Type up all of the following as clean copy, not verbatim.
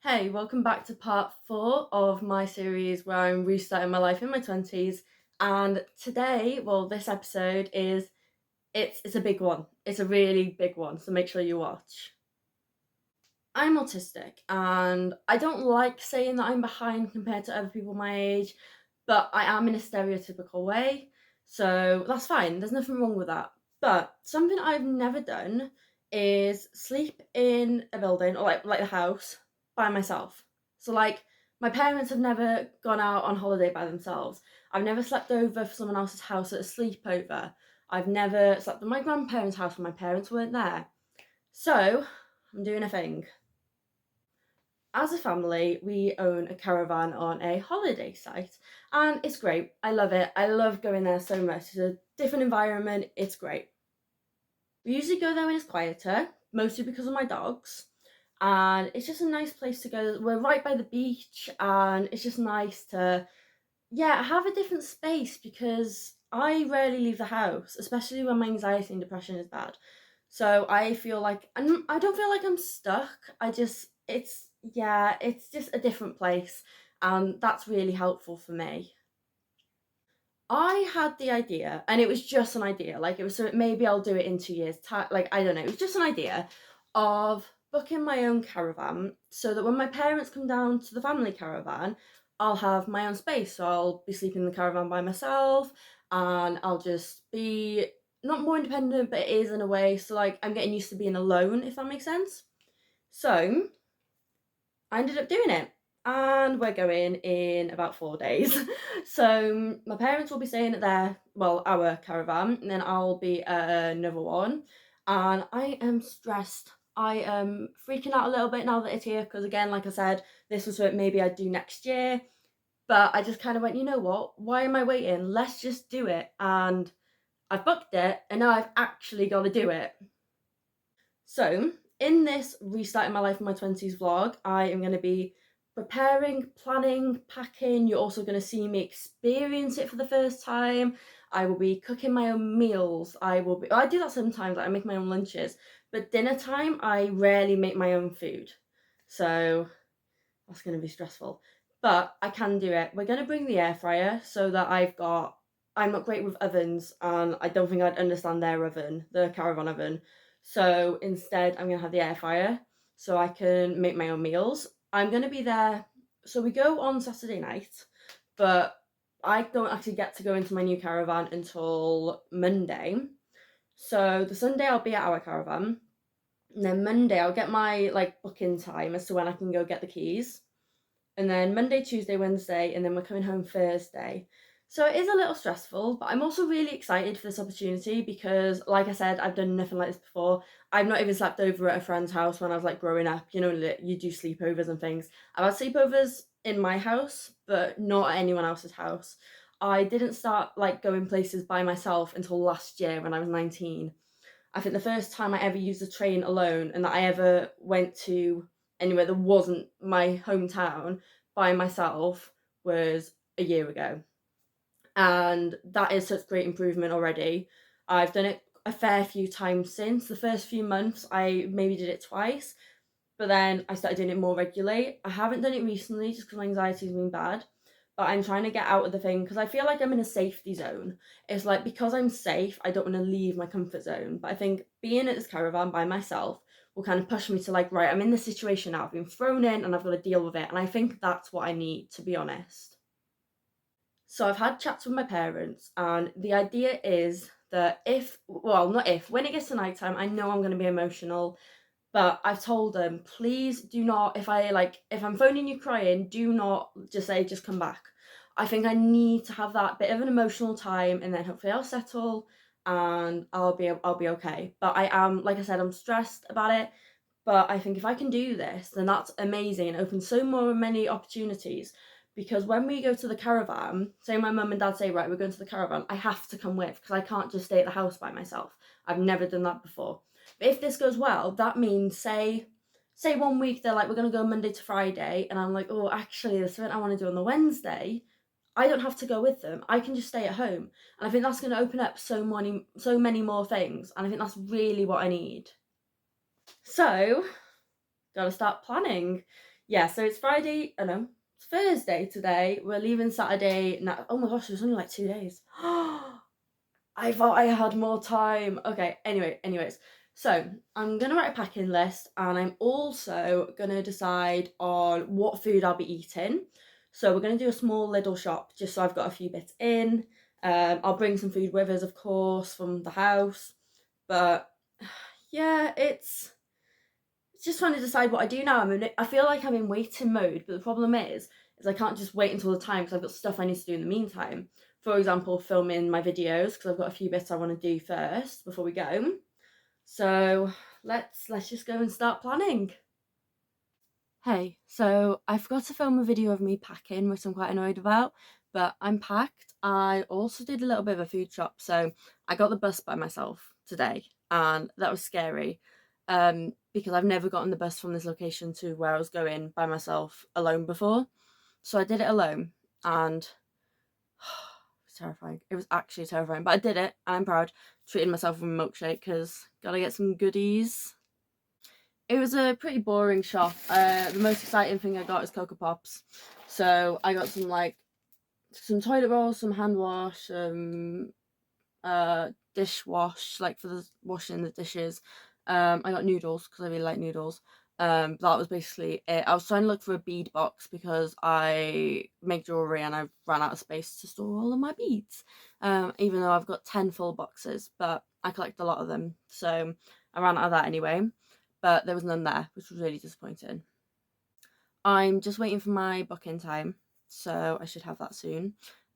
Hey, welcome back to part 4 of my series where I'm restarting my life in my 20s. And today, this episode it's a big one. It's a really big one, so make sure you watch. I'm autistic and I don't like saying that I'm behind compared to other people my age, but I am in a stereotypical way. So that's fine. There's nothing wrong with that. But something I've never done is sleep in a building or like a house by myself. So like my parents have never gone out on holiday by themselves. I've never slept over for someone else's house at a sleepover. I've never slept at my grandparents' house when my parents weren't there. So I'm doing a thing. As a family, we own a caravan on a holiday site, and it's great. I love it. I love going there so much. It's a different environment. It's great. We usually go there when it's quieter, mostly because of my dogs, and it's just a nice place to go. We're right by the beach, and it's just nice to, yeah, have a different space because I rarely leave the house, especially when my anxiety and depression is bad. So I feel like I don't feel like I'm stuck. It's just a different place, and that's really helpful for me. I had the idea, and it was just an idea. Like it was so maybe I'll do it in 2 years' time. Like I don't know. It was just an idea of booking my own caravan so that when my parents come down to the family caravan, I'll have my own space. So I'll be sleeping in the caravan by myself, and I'll just be not more independent, but it is in a way. So like I'm getting used to being alone, if that makes sense. So I ended up doing it. And we're going in about 4 days. So my parents will be staying at our caravan, and then I'll be at another one. And I am stressed. I am freaking out a little bit now that it's here because, again, like I said, this was what maybe I'd do next year. But I just kind of went, you know what? Why am I waiting? Let's just do it. And I've booked it, and now I've actually got to do it. So, in this Restarting My Life in My 20s vlog, I am going to be preparing, planning, packing. You're also going to see me experience it for the first time. I will be cooking my own meals. I do that sometimes, like I make my own lunches, but dinner time, I rarely make my own food. So, that's going to be stressful. But I can do it. We're going to bring the air fryer so that I'm not great with ovens, and I don't think I'd understand their oven, the caravan oven. So instead, I'm going to have the air fryer so I can make my own meals. I'm going to be there. So we go on Saturday night, but I don't actually get to go into my new caravan until Monday. So the Sunday I'll be at our caravan, and then Monday I'll get my booking time as to when I can go get the keys. And then Monday, Tuesday, Wednesday, and then we're coming home Thursday. So it is a little stressful, but I'm also really excited for this opportunity because, like I said, I've done nothing like this before. I've not even slept over at a friend's house when I was growing up. You know, you do sleepovers and things. I've had sleepovers in my house, but not at anyone else's house. I didn't start going places by myself until last year when I was 19. I think the first time I ever used a train alone and that I ever went to anywhere that wasn't my hometown by myself was a year ago. And that is such great improvement already. I've done it a fair few times since. The first few months, I maybe did it twice, but then I started doing it more regularly. I haven't done it recently just because my anxiety's been bad, but I'm trying to get out of the thing because I feel like I'm in a safety zone. It's like because I'm safe, I don't want to leave my comfort zone. But I think being at this caravan by myself will kind of push me to right, I'm in this situation now. I've been thrown in and I've got to deal with it. And I think that's what I need, to be honest. So I've had chats with my parents, and the idea is that when it gets to nighttime, I know I'm going to be emotional, but I've told them, please do not, if I'm phoning you crying, do not just say, just come back. I think I need to have that bit of an emotional time, and then hopefully I'll settle and I'll be okay. But I am, like I said, I'm stressed about it. But I think if I can do this, then that's amazing and opens so many opportunities. Because when we go to the caravan, say my mum and dad say, right, we're going to the caravan, I have to come with because I can't just stay at the house by myself. I've never done that before. But if this goes well, that means say 1 week they're like, we're going to go Monday to Friday, and I'm like, oh, actually, there's something I want to do on the Wednesday. I don't have to go with them. I can just stay at home. And I think that's going to open up so many more things. And I think that's really what I need. So, gotta start planning. yeah, so it's Friday. Oh no, it's Thursday today. We're leaving Saturday. Now, oh my gosh, it was only like 2 days. I thought I had more time. Okay, anyways. So I'm gonna write a packing list, and I'm also gonna decide on what food I'll be eating. So we're gonna do a small little shop just so I've got a few bits in. I'll bring some food with us, of course, from the house. But yeah, it's just trying to decide what I do now. I feel like I'm in waiting mode, but the problem is I can't just wait until the time because I've got stuff I need to do in the meantime. For example, filming my videos because I've got a few bits I want to do first before we go. So let's just go and start planning. Hey, so I forgot to film a video of me packing, which I'm quite annoyed about, but I'm packed. I also did a little bit of a food shop, so I got the bus by myself today, and that was scary, because I've never gotten the bus from this location to where I was going by myself alone before. So I did it alone, and it was terrifying. It was actually terrifying, but I did it, and I'm proud. Treating myself with a milkshake because gotta get some goodies. It was a pretty boring shop. The most exciting thing I got is Cocoa Pops. So I got some toilet rolls, some hand wash, some dishwash, like for the washing the dishes. I got noodles because I really like noodles. That was basically it. I was trying to look for a bead box because I make jewellery and I ran out of space to store all of my beads. Even though I've got 10 full boxes, but I collect a lot of them. So I ran out of that anyway. But there was none there, which was really disappointing. I'm just waiting for my booking time, so I should have that soon.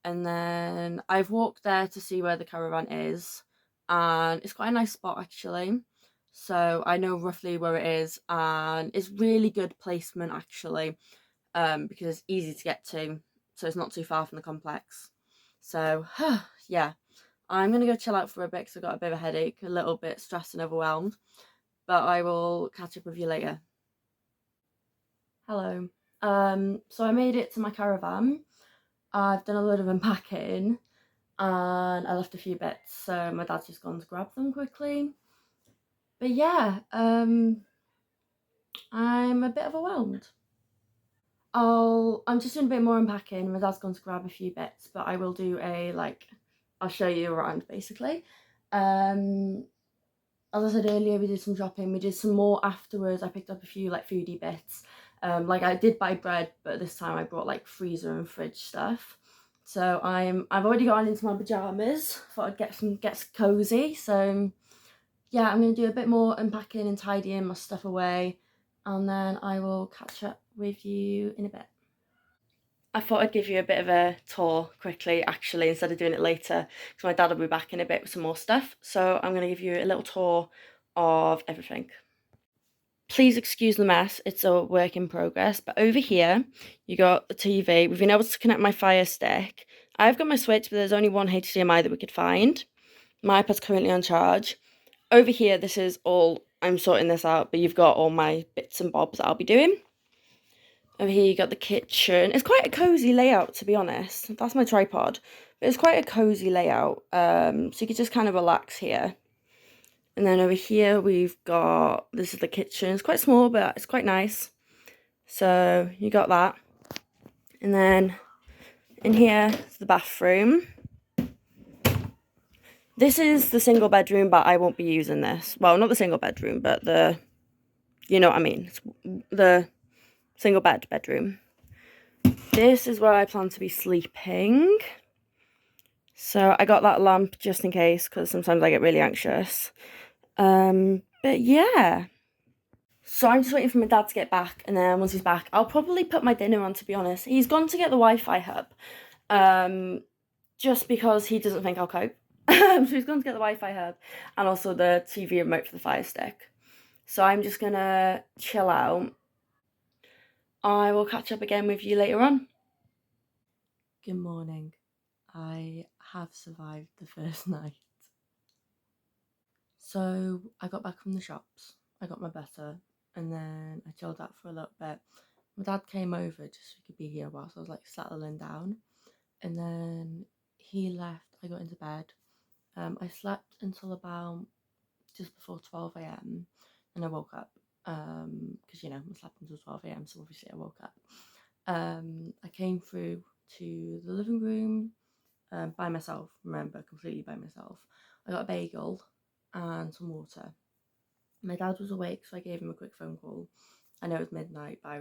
And then I've walked there to see where the caravan is, and it's quite a nice spot actually. So I know roughly where it is, and it's really good placement actually, because it's easy to get to, so it's not too far from the complex. So yeah, I'm gonna go chill out for a bit because I've got a bit of a headache, a little bit stressed and overwhelmed. But I will catch up with you later. Hello. So I made it to my caravan. I've done a load of unpacking and I left a few bits, so my dad's just gone to grab them quickly. But yeah, I'm a bit overwhelmed. I'm just doing a bit more unpacking. My dad's gone to grab a few bits, but I will do I'll show you around basically. Um, as I said earlier, we did some shopping. We did some more afterwards. I picked up a few like foodie bits. Like I did buy bread, but this time I brought like freezer and fridge stuff. So I've already gotten into my pajamas. Thought I'd get cozy. So yeah, I'm gonna do a bit more unpacking and tidying my stuff away, and then I will catch up with you in a bit. I thought I'd give you a bit of a tour quickly, actually, instead of doing it later, because my dad will be back in a bit with some more stuff. So I'm going to give you a little tour of everything. Please excuse the mess, it's a work in progress. But over here, you got the TV. We've been able to connect my Fire Stick. I've got my Switch, but there's only one HDMI that we could find. My iPad's currently on charge. Over here, this is all, I'm sorting this out, but you've got all my bits and bobs that I'll be doing. Over here you got the kitchen. It's quite a cozy layout, to be honest. That's my tripod. But it's quite a cozy layout. So you could just kind of relax here. And then over here we've got, this is the kitchen. It's quite small, but it's quite nice. So you got that. And then in here is the bathroom. This is the single bedroom, but I won't be using this. Well, not the single bedroom, but you know what I mean. It's the single bedroom. This is where I plan to be sleeping. So I got that lamp just in case, because sometimes I get really anxious. But yeah. So I'm just waiting for my dad to get back, and then once he's back, I'll probably put my dinner on, to be honest. He's gone to get the Wi-Fi hub, just because he doesn't think I'll cope. So he's gone to get the Wi-Fi hub, and also the TV remote for the Fire Stick. So I'm just gonna chill out. I will catch up again with you later on. Good morning. I have survived the first night. So I got back from the shops, I got my better, and then I chilled out for a little bit. My dad came over just so he could be here whilst I was like settling down, and then he left. I got into bed. I slept until about just before 12 a.m. and I woke up. because you know I slept until 12 a.m. so obviously I woke up. I came through to the living room by myself, remember, completely by myself. I got a bagel and some water. My dad was awake, so I gave him a quick phone call. I know it was midnight, but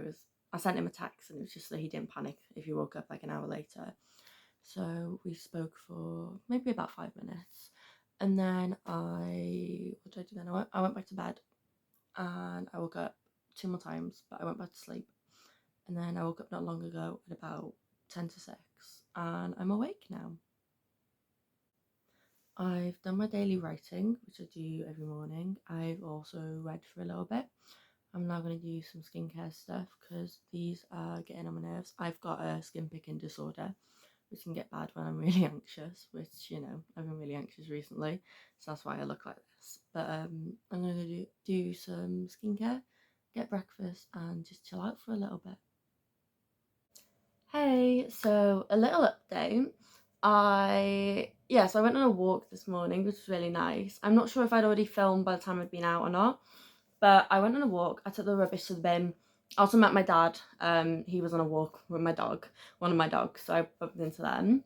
I sent him a text, and it was just so he didn't panic if he woke up like an hour later. So we spoke for maybe about 5 minutes, and then what did I do then? I went back to bed, and I woke up 2 more times, but I went back to sleep. And then I woke up not long ago at about 10 to 6, and I'm awake now. I've done my daily writing, which I do every morning. I've also read for a little bit. I'm now going to do some skincare stuff because these are getting on my nerves. I've got a skin picking disorder, which can get bad when I'm really anxious, which, you know, I've been really anxious recently, so that's why I look like this. But I'm going to do some skincare, get breakfast, and just chill out for a little bit. Hey, so a little update. So I went on a walk this morning, which was really nice. I'm not sure if I'd already filmed by the time I'd been out or not, but I went on a walk. I took the rubbish to the bin. I also met my dad. He was on a walk with my dog, one of my dogs, so I bumped into them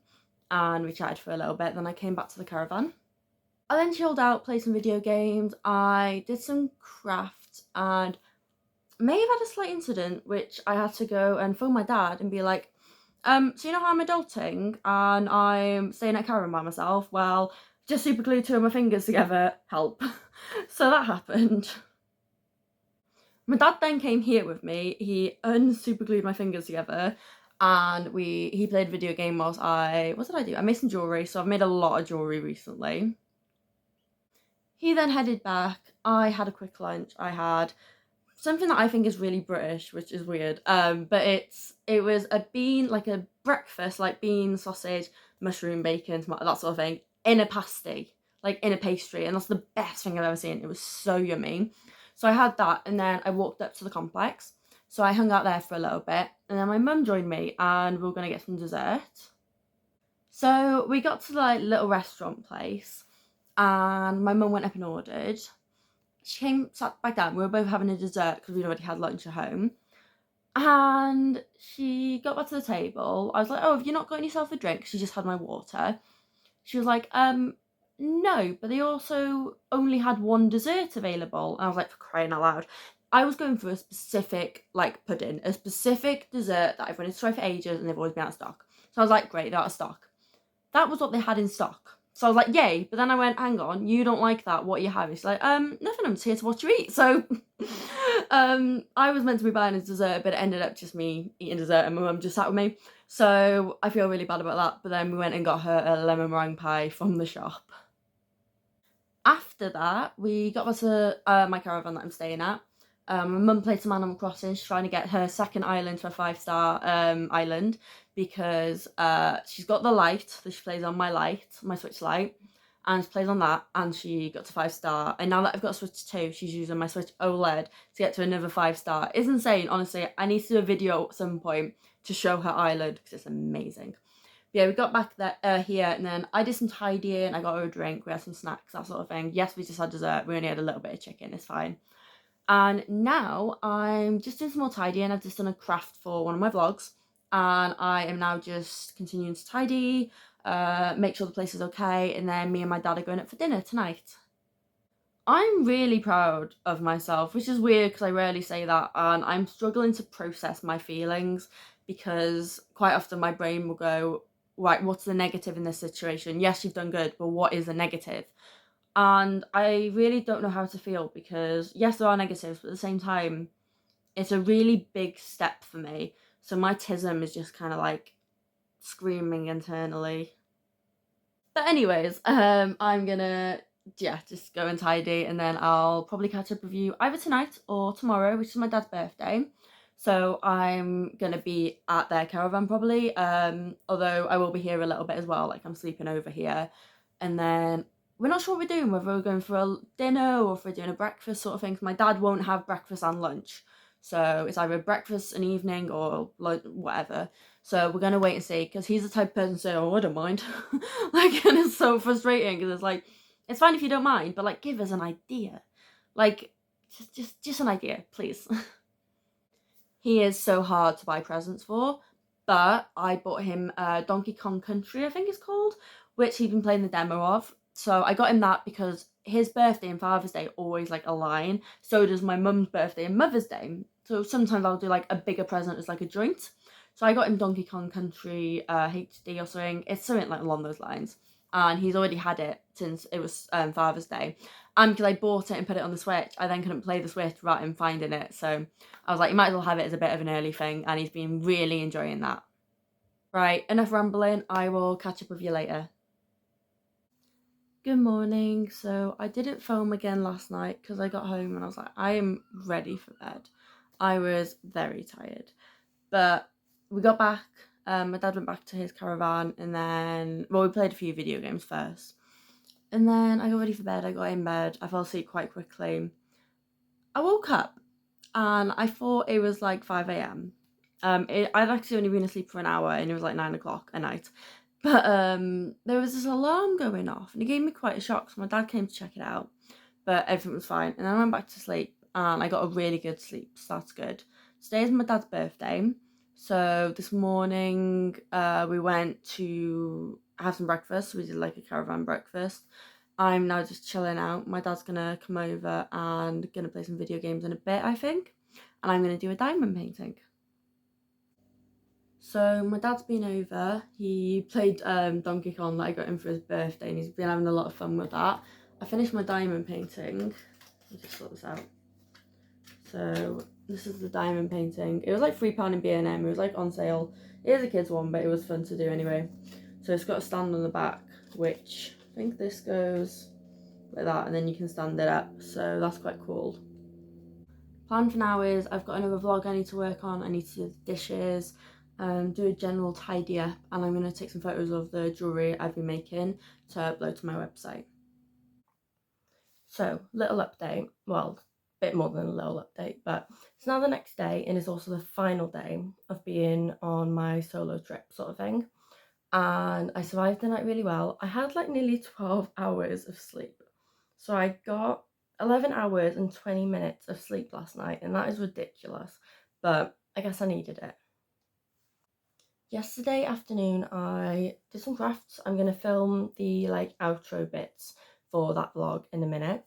and we chatted for a little bit. Then I came back to the caravan. I then chilled out, played some video games. I did some crafts and may have had a slight incident, which I had to go and phone my dad and be like, so you know how I'm adulting and I'm staying at caravan by myself? Well, just super glued two of my fingers together, help. So that happened. My dad then came here with me, he unsuper glued my fingers together and he played a video game whilst what did I do? I made some jewellery, so I've made a lot of jewellery recently. He then headed back, I had a quick lunch, I had something that I think is really British, which is weird, but it was like a breakfast, like bean, sausage, mushroom, bacon, tomato, that sort of thing, in a pasty, like in a pastry, and that's the best thing I've ever seen. It was so yummy. So I had that, and then I walked up to the complex, so I hung out there for a little bit, and then my mum joined me, and we were going to get some dessert. So we got to the little restaurant place, and my mum went up and ordered. She came, sat back down. We were both having a dessert because we'd already had lunch at home. And she got back to the table. I was like, oh, have you not got yourself a drink? She just had my water. She was like, no, but they also only had one dessert available. And I was like, for crying out loud. I was going for a specific, pudding, a specific dessert that I've wanted to try for ages and they've always been out of stock. So I was like, great, they're out of stock. That was what they had in stock. So I was like, yay. But then I went, hang on, you don't like that. What are you having? She's like, nothing, I'm just here to watch you eat. So I was meant to be buying a dessert, but it ended up just me eating dessert and my mum just sat with me. So I feel really bad about that. But then we went and got her a lemon meringue pie from the shop. After that, we got back to my caravan that I'm staying at. My mum played some Animal Crossing. She's trying to get her second island to a 5-star island because she's got the light that she plays on my Switch Lite, and she plays on that, and she got to 5-star. And now that I've got Switch 2, she's using my Switch OLED to get to another 5-star. It's insane, honestly. I need to do a video at some point to show her island because it's amazing. But yeah, we got back there here, and then I did some tidying. I got her a drink. We had some snacks, that sort of thing. Yes, we just had dessert. We only had a little bit of chicken. It's fine. And now I'm just doing some more tidying. I've just done a craft for one of my vlogs, and I am now just continuing to tidy, make sure the place is okay, and then me and my dad are going up for dinner tonight. I'm really proud of myself, which is weird because I rarely say that, and I'm struggling to process my feelings because quite often my brain will go, right, what's the negative in this situation? Yes, you've done good, but what is the negative? And I really don't know how to feel because, yes, there are negatives, but at the same time, it's a really big step for me. So my tism is just kind of screaming internally. But anyways, I'm gonna, just go and tidy, and then I'll probably catch up with you either tonight or tomorrow, which is my dad's birthday. So I'm gonna be at their caravan probably, although I will be here a little bit as well, I'm sleeping over here. And then we're not sure what we're doing, whether we're going for a dinner or if we're doing a breakfast sort of thing, because my dad won't have breakfast and lunch. So it's either breakfast and evening or whatever. So we're going to wait and see, because he's the type of person to say, oh, I don't mind. And it's so frustrating, because it's fine if you don't mind, but give us an idea. just an idea, please. He is so hard to buy presents for, but I bought him Donkey Kong Country, I think it's called, which he'd been playing the demo of. So I got him that because his birthday and Father's Day always like align. So does my mum's birthday and Mother's Day. So sometimes I'll do like a bigger present as like a joint. So I got him Donkey Kong Country HD or something. It's something like along those lines. And he's already had it since it was Father's Day. And because I bought it and put it on the Switch, I then couldn't play the Switch without him finding it. So I was like, you might as well have it as a bit of an early thing. And he's been really enjoying that. Right, enough rambling. I will catch up with you later. Good morning. So I didn't film again last night because I got home and I was like, I am ready for bed. I was very tired. But we got back. My dad went back to his caravan and then, well, we played a few video games first. And then I got ready for bed. I got in bed. I fell asleep quite quickly. I woke up and I thought it was like 5 a.m. I'd actually only been asleep for an hour and it was like 9 o'clock at night. But there was this alarm going off and it gave me quite a shock. So my dad came to check it out, but everything was fine. And then I went back to sleep and I got a really good sleep. So that's good. Today is my dad's birthday. So this morning we went to have some breakfast. So we did like a caravan breakfast. I'm now just chilling out. My dad's gonna come over and gonna play some video games in a bit, I think. And I'm gonna do a diamond painting. So my dad's been over. He played Donkey Kong that I got him for his birthday and he's been having a lot of fun with that. I finished my diamond painting. Let me just sort this out. So this is the diamond painting. It was like £3 in B&M. It was like on sale. It is a kid's one, but it was fun to do anyway. So it's got a stand on the back, which I think this goes like that, and then you can stand it up. So that's quite cool. Plan for now is I've got another vlog I need to work on. I need to do the dishes, do a general tidy up, and I'm going to take some photos of the jewellery I've been making to upload to my website. So, little update. Well, a bit more than a little update, but it's now the next day and it's also the final day of being on my solo trip sort of thing. And I survived the night really well. I had like nearly 12 hours of sleep. So I got 11 hours and 20 minutes of sleep last night, and that is ridiculous, but I guess I needed it. Yesterday afternoon I did some crafts. I'm going to film the like outro bits for that vlog in a minute.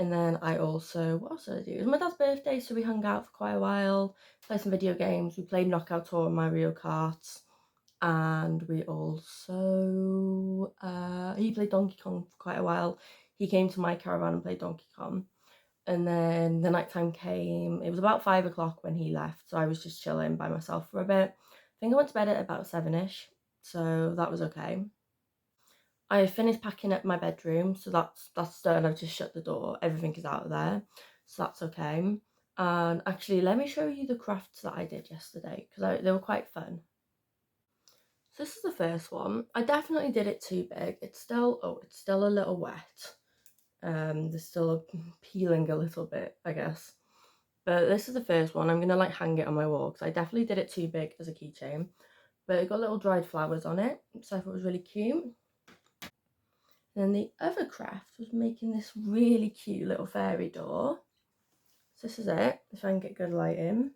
And then I also, what else did I do? It was my dad's birthday, so we hung out for quite a while, played some video games. We played Knockout Tour on Mario Kart, and we also, he played Donkey Kong for quite a while. He came to my caravan and played Donkey Kong. And then the nighttime came. It was about 5 o'clock when he left, so I was just chilling by myself for a bit. I think I went to bed at about 7ish, so that was okay. I finished packing up my bedroom, so that's done. I've just shut the door. Everything is out of there, so that's okay. And actually, let me show you the crafts that I did yesterday because they were quite fun. So this is the first one. I definitely did it too big. It's still a little wet. There's still peeling a little bit, I guess. But this is the first one. I'm gonna like hang it on my wall because I definitely did it too big as a keychain. But it got little dried flowers on it, so I thought it was really cute. And then the other craft was making this really cute little fairy door. So this is it, if I can get good lighting.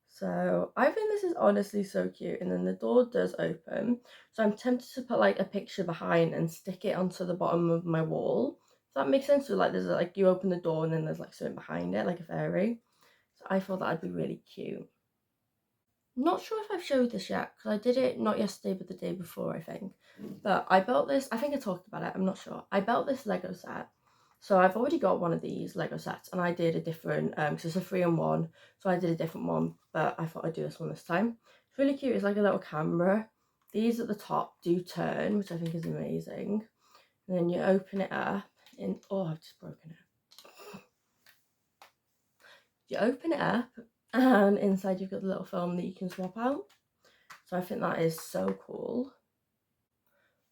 So I think this is honestly so cute. And then the door does open. So I'm tempted to put like a picture behind and stick it onto the bottom of my wall. Does that make sense? So like there's like you open the door and then there's like something behind it, like a fairy. So I thought that'd be really cute. Not sure if I've showed this yet because I did it not yesterday but the day before, I think. But I built this, I think I talked about it, I'm not sure. I built this Lego set. So I've already got one of these Lego sets and I did a different, because it's a 3-in-1, so I did a different one, but I thought I'd do this one this time. It's really cute, it's like a little camera. These at the top do turn, which I think is amazing. And then you open it up and, oh, I've just broken it. You open it up and inside you've got the little film that you can swap out. So I think that is so cool.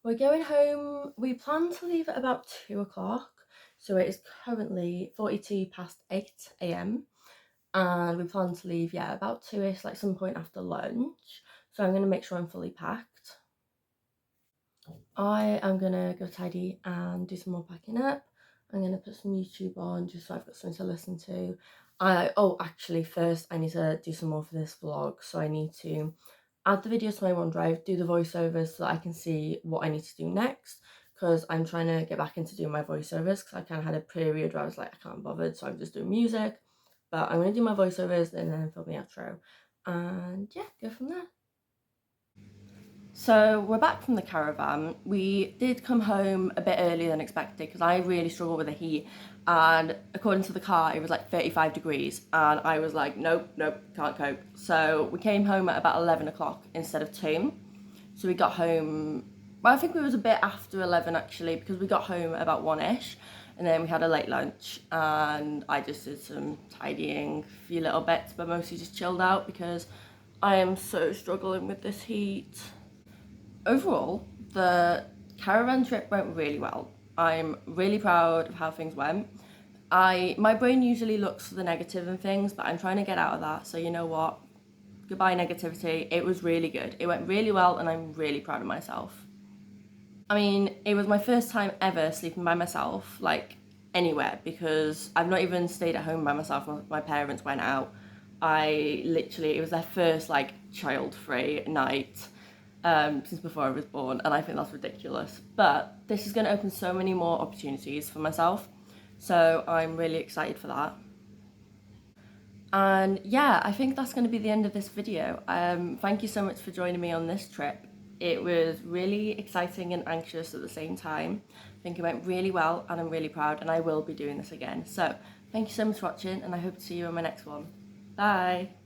We're going home. We plan to leave at about 2 o'clock. So it is currently 42 past 8 a.m. And we plan to leave, yeah, about 2ish, like some point after lunch. So I'm going to make sure I'm fully packed. I am going to go tidy and do some more packing up. I'm gonna put some YouTube on just so I've got something to listen to. Actually, first I need to do some more for this vlog, so I need to add the videos to my OneDrive, do the voiceovers so that I can see what I need to do next, because I'm trying to get back into doing my voiceovers because I kind of had a period where I was like, I can't bother, so I'm just doing music. But I'm going to do my voiceovers and then film the outro, and yeah, go from there. So we're back from the caravan. We did come home a bit earlier than expected because I really struggle with the heat, and according to the car it was like 35 degrees and I was like, nope, can't cope. So we came home at about 11 o'clock instead of 2. So we got home, well, I think it was a bit after 11 actually, because we got home at about 1ish, and then we had a late lunch and I just did some tidying, a few little bits, but mostly just chilled out because I am so struggling with this heat. Overall, the caravan trip went really well. I'm really proud of how things went. My brain usually looks for the negative in things, but I'm trying to get out of that. So you know what? Goodbye negativity. It was really good. It went really well and I'm really proud of myself. I mean, it was my first time ever sleeping by myself, like anywhere, because I've not even stayed at home by myself. My parents went out. It was their first like child-free night since before I was born, and I think that's ridiculous. But this is going to open so many more opportunities for myself, so I'm really excited for that. And yeah, I think that's going to be the end of this video. Thank you so much for joining me on this trip. It was really exciting and anxious at the same time. I think it went really well and I'm really proud, and I will be doing this again. So thank you so much for watching, and I hope to see you in my next one. Bye!